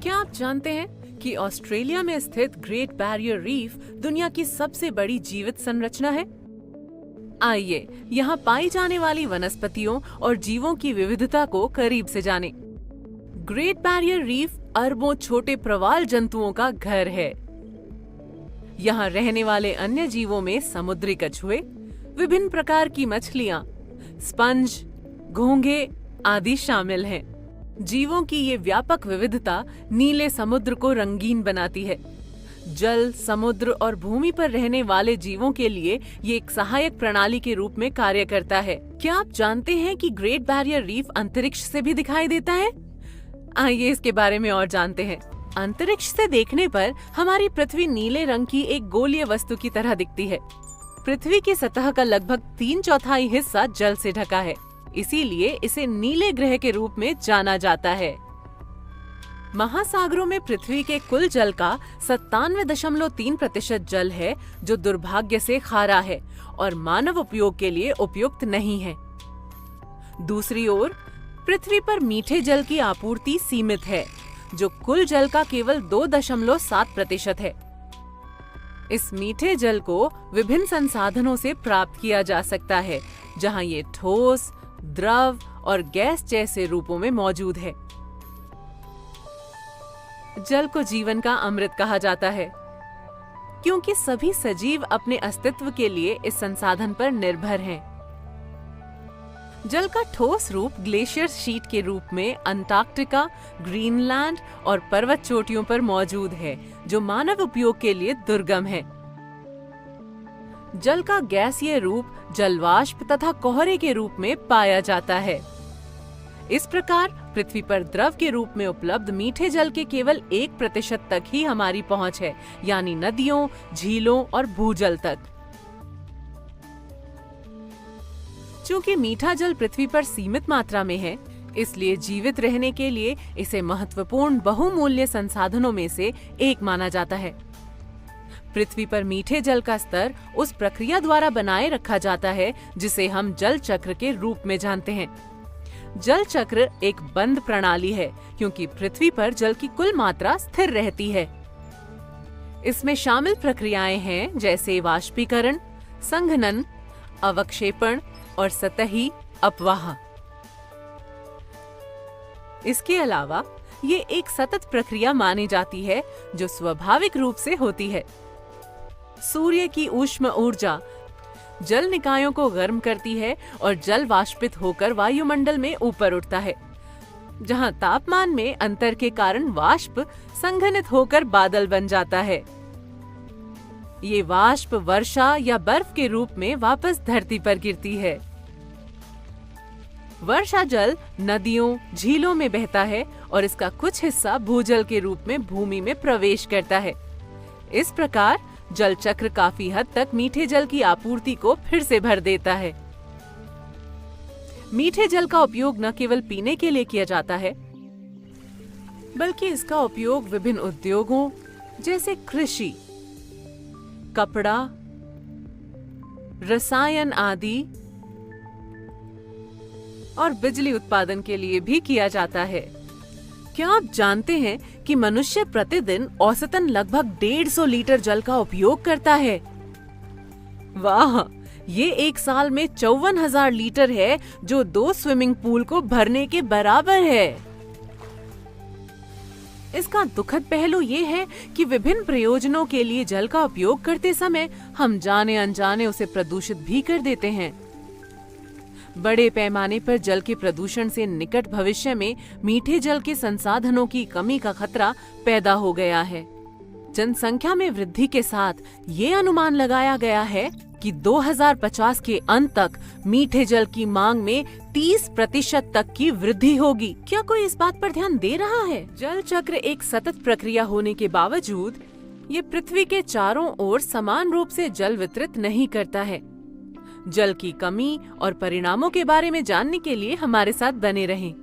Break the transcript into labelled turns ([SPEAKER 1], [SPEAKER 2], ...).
[SPEAKER 1] क्या आप जानते हैं कि ऑस्ट्रेलिया में स्थित ग्रेट बैरियर रीफ दुनिया की सबसे बड़ी जीवित संरचना है? आइए यहाँ पाई जाने वाली वनस्पतियों और जीवों की विविधता को करीब से जानें। ग्रेट बैरियर रीफ अरबों छोटे प्रवाल जंतुओं का घर है। यहाँ रहने वाले अन्य जीवों में समुद्री कछुए, विभिन्न प्रकार की मछलियाँ, स्पंज, घोंघे आदि शामिल हैं। जीवों की ये व्यापक विविधता नीले समुद्र को रंगीन बनाती है। जल, समुद्र और भूमि पर रहने वाले जीवों के लिए ये एक सहायक प्रणाली के रूप में कार्य करता है। क्या आप जानते हैं कि ग्रेट बैरियर रीफ अंतरिक्ष से भी दिखाई देता है? आइए इसके बारे में और जानते हैं। अंतरिक्ष से देखने पर हमारी पृथ्वी नीले रंग की एक गोलीय वस्तु की तरह दिखती है। पृथ्वी की सतह का लगभग 3/4 हिस्सा जल से ढका है, इसीलिए इसे नीले ग्रह के रूप में जाना जाता है। महासागरों में पृथ्वी के कुल जल का 97.3% जल है, जो दुर्भाग्य से खारा है और मानव उपयोग के लिए उपयुक्त नहीं है। दूसरी ओर पृथ्वी पर मीठे जल की आपूर्ति सीमित है, जो कुल जल का केवल 2.7% है। इस मीठे जल को विभिन्न संसाधनों से प्राप्त किया जा सकता है, जहां ये ठोस, द्रव और गैस जैसे रूपों में मौजूद है। जल को जीवन का अमृत कहा जाता है, क्योंकि सभी सजीव अपने अस्तित्व के लिए इस संसाधन पर निर्भर हैं। जल का ठोस रूप ग्लेशियर शीट के रूप में अंटार्कटिका, ग्रीनलैंड और पर्वत चोटियों पर मौजूद है, जो मानव उपयोग के लिए दुर्गम है। जल का गैसीय रूप जलवाष्प तथा कोहरे के रूप में पाया जाता है। इस प्रकार पृथ्वी पर द्रव के रूप में उपलब्ध मीठे जल के केवल 1% तक ही हमारी पहुंच है, यानी नदियों, झीलों और भूजल तक। चूंकि मीठा जल पृथ्वी पर सीमित मात्रा में है, इसलिए जीवित रहने के लिए इसे महत्वपूर्ण बहुमूल्य संसाधनों में से एक माना जाता है। पृथ्वी पर मीठे जल का स्तर उस प्रक्रिया द्वारा बनाए रखा जाता है जिसे हम जल चक्र के रूप में जानते हैं। जल चक्र एक बंद प्रणाली है, क्योंकि पृथ्वी पर जल की कुल मात्रा स्थिर रहती है। इसमें शामिल प्रक्रियाएं हैं जैसे वाष्पीकरण, संघनन, अवक्षेपण और सतही अपवाह। इसके अलावा ये एक सतत प्रक्रिया मानी जाती है, जो स्वाभाविक रूप से होती है। सूर्य की ऊष्म ऊर्जा जल निकायों को गर्म करती है और जल वाष्पित होकर वायुमंडल में ऊपर उठता है, जहां तापमान में अंतर के कारण वाष्प संघनित होकर बादल बन जाता है। ये वाष्प वर्षा या बर्फ के रूप में वापस धरती पर गिरती है। वर्षा जल नदियों, झीलों में बहता है और इसका कुछ हिस्सा भूजल के रूप में भूमि में प्रवेश करता है। इस प्रकार जल चक्र काफी हद तक मीठे जल की आपूर्ति को फिर से भर देता है। मीठे जल का उपयोग न केवल पीने के लिए किया जाता है, बल्कि इसका उपयोग विभिन्न उद्योगों जैसे कृषि, कपड़ा, रसायन आदि और बिजली उत्पादन के लिए भी किया जाता है। क्या आप जानते हैं कि मनुष्य प्रतिदिन औसतन लगभग 150 लीटर जल का उपयोग करता है? वाह, ये एक साल में 54,000 लीटर है, जो 2 स्विमिंग पूल को भरने के बराबर है। इसका दुखद पहलू ये है कि विभिन्न प्रयोजनों के लिए जल का उपयोग करते समय हम जाने अनजाने उसे प्रदूषित भी कर देते हैं। बड़े पैमाने पर जल के प्रदूषण से निकट भविष्य में मीठे जल के संसाधनों की कमी का खतरा पैदा हो गया है। जनसंख्या में वृद्धि के साथ ये अनुमान लगाया गया है कि 2050 के अंत तक मीठे जल की मांग में 30% तक की वृद्धि होगी। क्या कोई इस बात पर ध्यान दे रहा है? जल चक्र एक सतत प्रक्रिया होने के बावजूद ये पृथ्वी के चारों ओर समान रूप से जल वितरित नहीं करता है। जल की कमी और परिणामों के बारे में जानने के लिए हमारे साथ बने रहें।